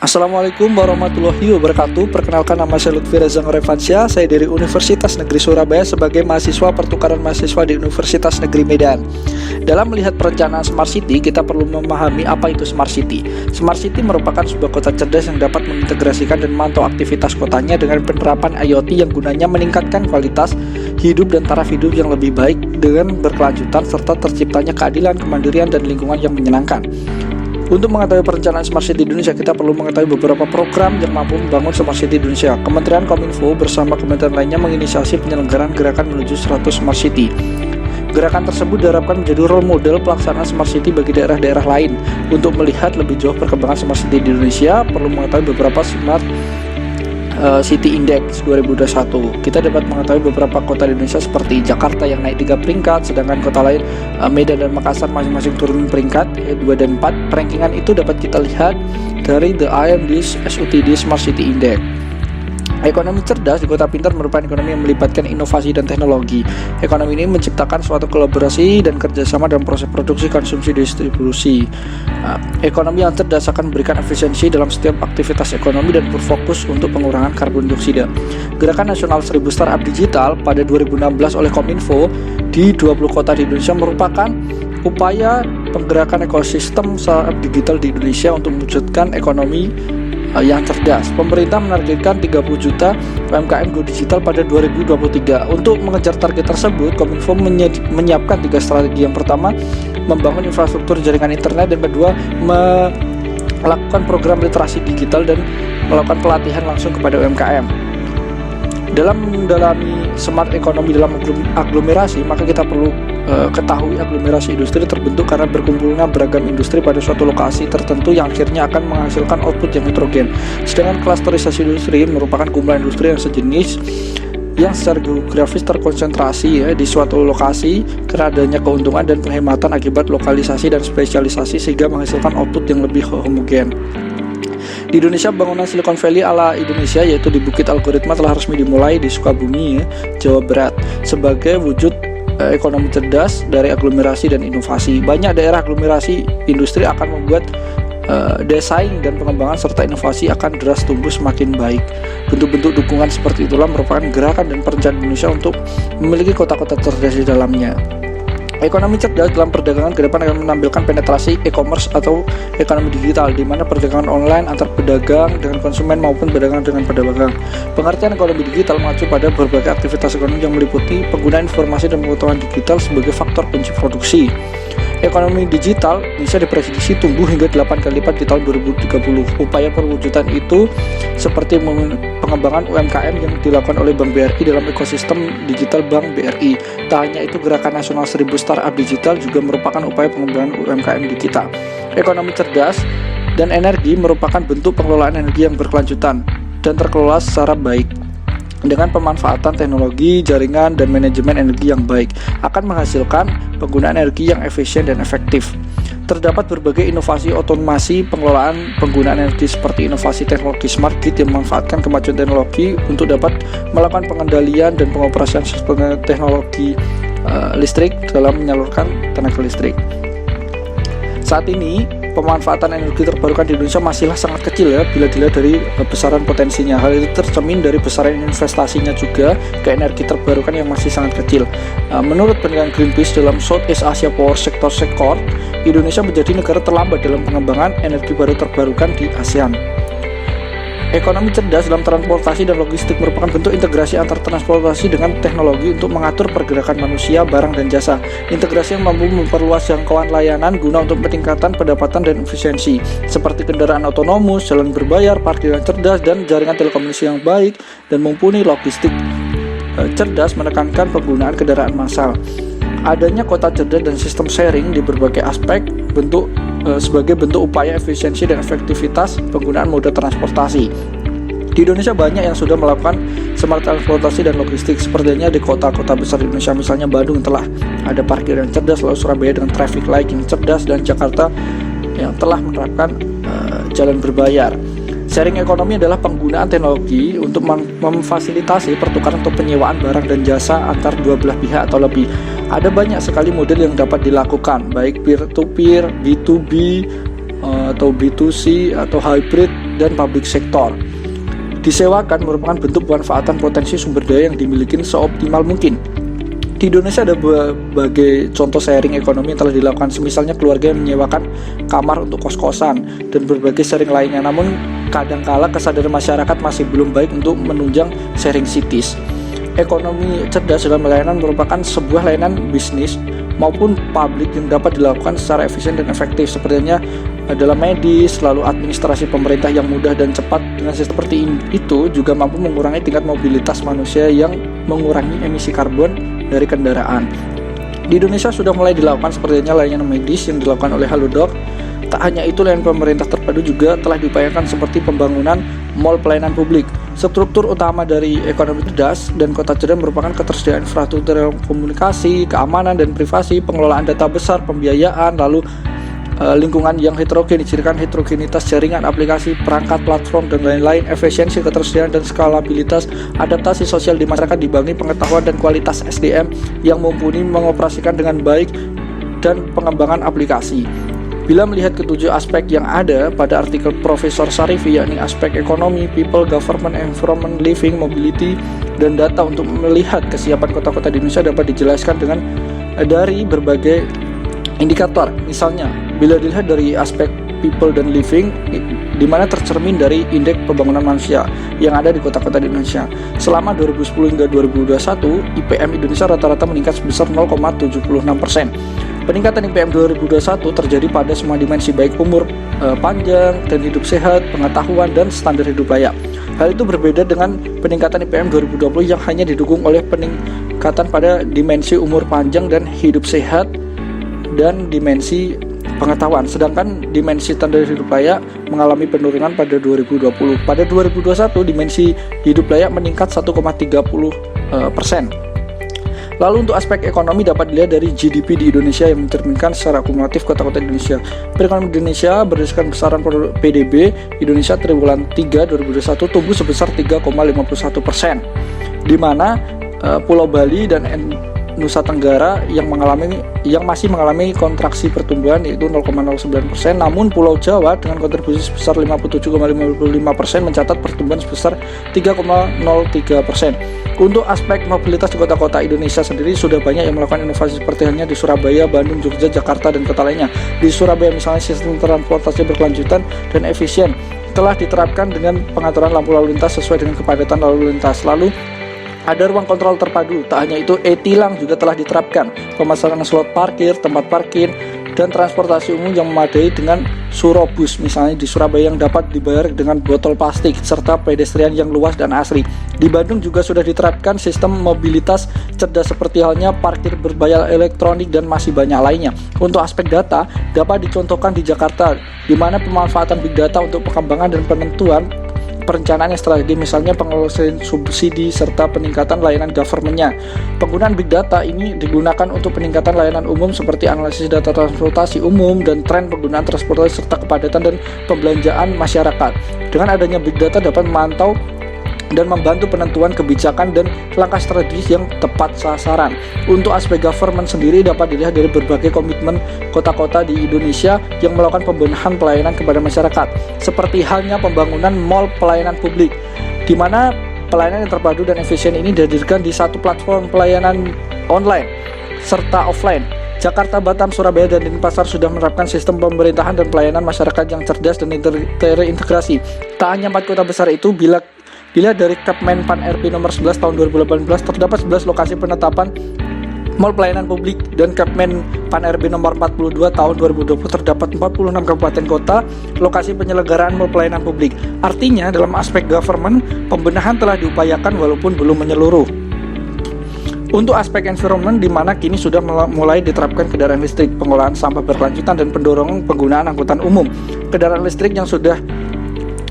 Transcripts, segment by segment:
Assalamualaikum warahmatullahi wabarakatuh. Perkenalkan, nama saya Lutfi Reza Norevansyah. Saya dari Universitas Negeri Surabaya sebagai mahasiswa pertukaran mahasiswa di Universitas Negeri Medan. Dalam melihat perencanaan Smart City, kita perlu memahami apa itu Smart City. Smart City merupakan sebuah kota cerdas yang dapat mengintegrasikan dan memantau aktivitas kotanya dengan penerapan IoT yang gunanya meningkatkan kualitas hidup dan taraf hidup yang lebih baik dengan berkelanjutan serta terciptanya keadilan, kemandirian, dan lingkungan yang menyenangkan. Untuk mengetahui perencanaan Smart City Indonesia, kita perlu mengetahui beberapa program yang mampu membangun Smart City Indonesia. Kementerian Kominfo bersama kementerian lainnya menginisiasi penyelenggaraan gerakan menuju 100 Smart City. Gerakan tersebut diharapkan menjadi role model pelaksanaan Smart City bagi daerah-daerah lain. Untuk melihat lebih jauh perkembangan Smart City di Indonesia, perlu mengetahui beberapa Smart City Index 2021. Kita dapat mengetahui beberapa kota di Indonesia seperti Jakarta yang naik 3 peringkat, sedangkan kota lain Medan dan Makassar masing-masing turun peringkat 2 dan 4. Rankingan itu dapat kita lihat dari The IMD SUTD Smart City Index. Ekonomi cerdas di kota pintar merupakan ekonomi yang melibatkan inovasi dan teknologi. Ekonomi ini menciptakan suatu kolaborasi dan kerjasama dalam proses produksi, konsumsi, distribusi. Ekonomi yang cerdas akan memberikan efisiensi dalam setiap aktivitas ekonomi dan berfokus untuk pengurangan karbon dioksida. Gerakan Nasional 1000 Startup Digital pada 2016 oleh Kominfo di 20 kota di Indonesia merupakan upaya penggerakan ekosistem startup digital di Indonesia untuk mewujudkan ekonomi yang cerdas. Pemerintah menargetkan 30 juta UMKM go digital pada 2023. Untuk mengejar target tersebut, Kominfo menyiapkan 3 strategi. Yang pertama, membangun infrastruktur jaringan internet, dan kedua, melakukan program literasi digital dan melakukan pelatihan langsung kepada UMKM. Dalam mendalami smart ekonomi dalam aglomerasi, maka kita perlu ketahui aglomerasi industri terbentuk karena berkumpulnya beragam industri pada suatu lokasi tertentu yang akhirnya akan menghasilkan output yang heterogen. Sedangkan klasterisasi industri merupakan kumpulan industri yang sejenis yang secara geografis terkonsentrasi di suatu lokasi karena adanya keuntungan dan penghematan akibat lokalisasi dan spesialisasi sehingga menghasilkan output yang lebih homogen. Di Indonesia, bangunan Silicon Valley ala Indonesia yaitu di Bukit Algoritma telah resmi dimulai di Sukabumi, Jawa Barat sebagai wujud ekonomi cerdas dari aglomerasi dan inovasi. Banyak daerah aglomerasi industri akan membuat desain dan pengembangan serta inovasi akan deras tumbuh semakin baik. Bentuk-bentuk dukungan seperti itulah merupakan gerakan dan perencanaan Indonesia untuk memiliki kota-kota cerdas di dalamnya. Ekonomi cerdas dalam perdagangan ke depan akan menampilkan penetrasi e-commerce atau ekonomi digital, di mana perdagangan online antar pedagang dengan konsumen maupun pedagang dengan pedagang. Pengertian ekonomi digital mengacu pada berbagai aktivitas ekonomi yang meliputi penggunaan informasi dan pengetahuan digital sebagai faktor kunci produksi. Ekonomi digital bisa diprediksi tumbuh hingga 8 kali lipat di tahun 2030. Upaya perwujudan itu seperti pengembangan UMKM yang dilakukan oleh Bank BRI dalam ekosistem digital Bank BRI. Tak hanya itu, Gerakan Nasional 1000 Startup Digital juga merupakan upaya pengembangan UMKM di kita. Ekonomi cerdas dan energi merupakan bentuk pengelolaan energi yang berkelanjutan dan terkelola secara baik. Dengan pemanfaatan teknologi, jaringan, dan manajemen energi yang baik akan menghasilkan penggunaan energi yang efisien dan efektif. Terdapat berbagai inovasi otomasi pengelolaan penggunaan energi seperti inovasi teknologi smart grid yang memanfaatkan kemajuan teknologi untuk dapat melakukan pengendalian dan pengoperasian sistem teknologi listrik dalam menyalurkan tenaga listrik. Saat ini, pemanfaatan energi terbarukan di Indonesia masihlah sangat kecil bila dilihat dari besaran potensinya. Hal itu tercermin dari besaran investasinya juga ke energi terbarukan yang masih sangat kecil. Menurut penelitian Greenpeace dalam Southeast Asia Power Sector Record, Indonesia menjadi negara terlambat dalam pengembangan energi baru terbarukan di ASEAN. Ekonomi cerdas dalam transportasi dan logistik merupakan bentuk integrasi antar transportasi dengan teknologi untuk mengatur pergerakan manusia, barang, dan jasa. Integrasi yang mampu memperluas jangkauan layanan guna untuk peningkatan pendapatan dan efisiensi, seperti kendaraan otonomus, jalan berbayar, parkiran cerdas, dan jaringan telekomunikasi yang baik dan mumpuni. Logistik cerdas menekankan penggunaan kendaraan massal. Adanya kota cerdas dan sistem sharing di berbagai aspek sebagai bentuk upaya efisiensi dan efektivitas penggunaan moda transportasi. Di Indonesia banyak yang sudah melakukan smart transportasi dan logistik, sepertinya di kota-kota besar di Indonesia, misalnya Bandung telah ada parkiran cerdas, lalu Surabaya dengan traffic light yang cerdas, dan Jakarta yang telah menerapkan jalan berbayar. Sharing ekonomi adalah penggunaan teknologi untuk memfasilitasi pertukaran atau penyewaan barang dan jasa antar dua belah pihak atau lebih. Ada banyak sekali model yang dapat dilakukan, baik peer-to-peer, B2B, atau B2C, atau hybrid, dan public sektor. Disewakan merupakan bentuk pemanfaatan potensi sumber daya yang dimiliki seoptimal mungkin. Di Indonesia ada berbagai contoh sharing ekonomi yang telah dilakukan, misalnya keluarga yang menyewakan kamar untuk kos-kosan dan berbagai sharing lainnya. Namun kadangkala kesadaran masyarakat masih belum baik untuk menunjang sharing cities. Ekonomi cerdas dalam layanan merupakan sebuah layanan bisnis maupun publik yang dapat dilakukan secara efisien dan efektif. Sepertinya dalam medis, lalu administrasi pemerintah yang mudah dan cepat. Dengan sistem seperti itu juga mampu mengurangi tingkat mobilitas manusia yang mengurangi emisi karbon dari kendaraan. Di Indonesia sudah mulai dilakukan sepertinya layanan medis yang dilakukan oleh Halodoc. Tak hanya itu, layanan pemerintah terpadu juga telah diupayakan seperti pembangunan mall pelayanan publik. Struktur utama dari ekonomi cerdas dan kota cerdas merupakan ketersediaan infrastruktur komunikasi, keamanan dan privasi, pengelolaan data besar, pembiayaan, lalu lingkungan yang heterogen, dicirikan heterogenitas jaringan, aplikasi, perangkat, platform, dan lain-lain. Efisiensi, ketersediaan, dan skalabilitas. Adaptasi sosial di masyarakat dibangun pengetahuan dan kualitas SDM yang mumpuni mengoperasikan dengan baik, dan pengembangan aplikasi. Bila melihat ketujuh aspek yang ada pada artikel Profesor Sarifi, yakni aspek ekonomi, people, government, environment, living, mobility, dan data untuk melihat kesiapan kota-kota di Indonesia dapat dijelaskan dengan dari berbagai indikator. Misalnya, bila dilihat dari aspek people dan living, di mana tercermin dari indeks pembangunan manusia yang ada di kota-kota di Indonesia. Selama 2010 hingga 2021, IPM Indonesia rata-rata meningkat sebesar 0,76%. Peningkatan IPM 2021 terjadi pada semua dimensi, baik umur panjang dan hidup sehat, pengetahuan, dan standar hidup layak. Hal itu berbeda dengan peningkatan IPM 2020 yang hanya didukung oleh peningkatan pada dimensi umur panjang dan hidup sehat dan dimensi pengetahuan, sedangkan dimensi standar hidup layak mengalami penurunan pada 2020. Pada 2021, dimensi hidup layak meningkat 1,30%. Lalu untuk aspek ekonomi dapat dilihat dari GDP di Indonesia yang mencerminkan secara akumulatif kota-kota Indonesia. Perekonomian Indonesia berdasarkan besaran PDB Indonesia triwulan 3 2021 tumbuh sebesar 3,51%, di mana Pulau Bali dan Nusa Tenggara yang masih mengalami kontraksi pertumbuhan yaitu 0,09%, namun Pulau Jawa dengan kontribusi sebesar 57,55% mencatat pertumbuhan sebesar 3,03%. Untuk aspek mobilitas di kota-kota Indonesia sendiri sudah banyak yang melakukan inovasi seperti halnya di Surabaya, Bandung, Jogja, Jakarta, dan kota lainnya. Di Surabaya misalnya sistem transportasi berkelanjutan dan efisien telah diterapkan dengan pengaturan lampu lalu lintas sesuai dengan kepadatan lalu lintas. Lalu ada ruang kontrol terpadu. Tak hanya itu, e-tilang juga telah diterapkan, pemasangan slot parkir, tempat parkir, dan transportasi umum yang memadai dengan Surobus misalnya di Surabaya yang dapat dibayar dengan botol plastik, serta pedestrian yang luas dan asri. Di Bandung juga sudah diterapkan sistem mobilitas cerdas seperti halnya parkir berbayar elektronik dan masih banyak lainnya. Untuk aspek data dapat dicontohkan di Jakarta, di mana pemanfaatan big data untuk pengembangan dan penentuan perencanaan yang strategis, misalnya pengelolaan subsidi serta peningkatan layanan government-nya. Penggunaan big data ini digunakan untuk peningkatan layanan umum seperti analisis data transportasi umum dan tren penggunaan transportasi serta kepadatan dan pembelanjaan masyarakat. Dengan adanya big data dapat memantau dan membantu penentuan kebijakan dan langkah strategis yang tepat sasaran. Untuk aspek government sendiri dapat dilihat dari berbagai komitmen kota-kota di Indonesia yang melakukan pembenahan pelayanan kepada masyarakat, seperti halnya pembangunan mall pelayanan publik, di mana pelayanan yang terpadu dan efisien ini dihadirkan di satu platform pelayanan online serta offline. Jakarta, Batam, Surabaya, dan Denpasar sudah menerapkan sistem pemerintahan dan pelayanan masyarakat yang cerdas dan terintegrasi. Tak hanya 4 kota besar itu, bila dari Kepmen Pan RB nomor 11 tahun 2018 terdapat 11 lokasi penetapan mall pelayanan publik, dan Kepmen Pan RB nomor 42 tahun 2020 terdapat 46 kabupaten kota lokasi penyelenggaraan mall pelayanan publik. Artinya dalam aspek government, pembenahan telah diupayakan walaupun belum menyeluruh. Untuk aspek environment, di mana kini sudah mulai diterapkan kendaraan listrik, pengolahan sampah berkelanjutan, dan pendorong penggunaan angkutan umum. Kendaraan listrik yang sudah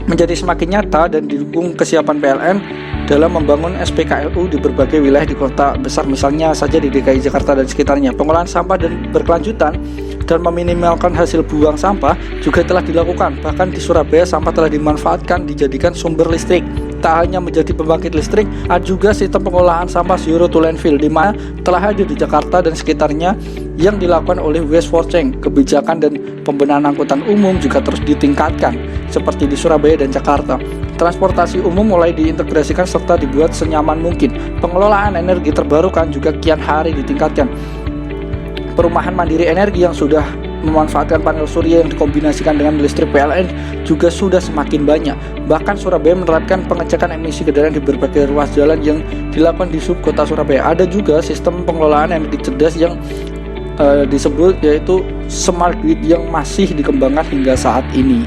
menjadi semakin nyata dan didukung kesiapan PLN dalam membangun SPKLU di berbagai wilayah di kota besar, misalnya saja di DKI Jakarta dan sekitarnya. Pengolahan sampah dan berkelanjutan dan meminimalkan hasil buang sampah juga telah dilakukan. Bahkan di Surabaya sampah telah dimanfaatkan dijadikan sumber listrik. tak hanya menjadi pembangkit listrik, ada juga sistem pengolahan sampah zero to landfill di mana telah hadir di Jakarta dan sekitarnya yang dilakukan oleh Waste for Change. Kebijakan dan pembenahan angkutan umum juga terus ditingkatkan seperti di Surabaya dan Jakarta. Transportasi umum mulai diintegrasikan serta dibuat senyaman mungkin. Pengelolaan energi terbarukan juga kian hari ditingkatkan. Perumahan mandiri energi yang sudah memanfaatkan panel surya yang dikombinasikan dengan listrik PLN juga sudah semakin banyak. Bahkan Surabaya menerapkan pengecekan emisi kendaraan di berbagai ruas jalan yang dilakukan di subkota Surabaya. Ada juga sistem pengelolaan energi cerdas yang disebut yaitu smart grid yang masih dikembangkan hingga saat ini.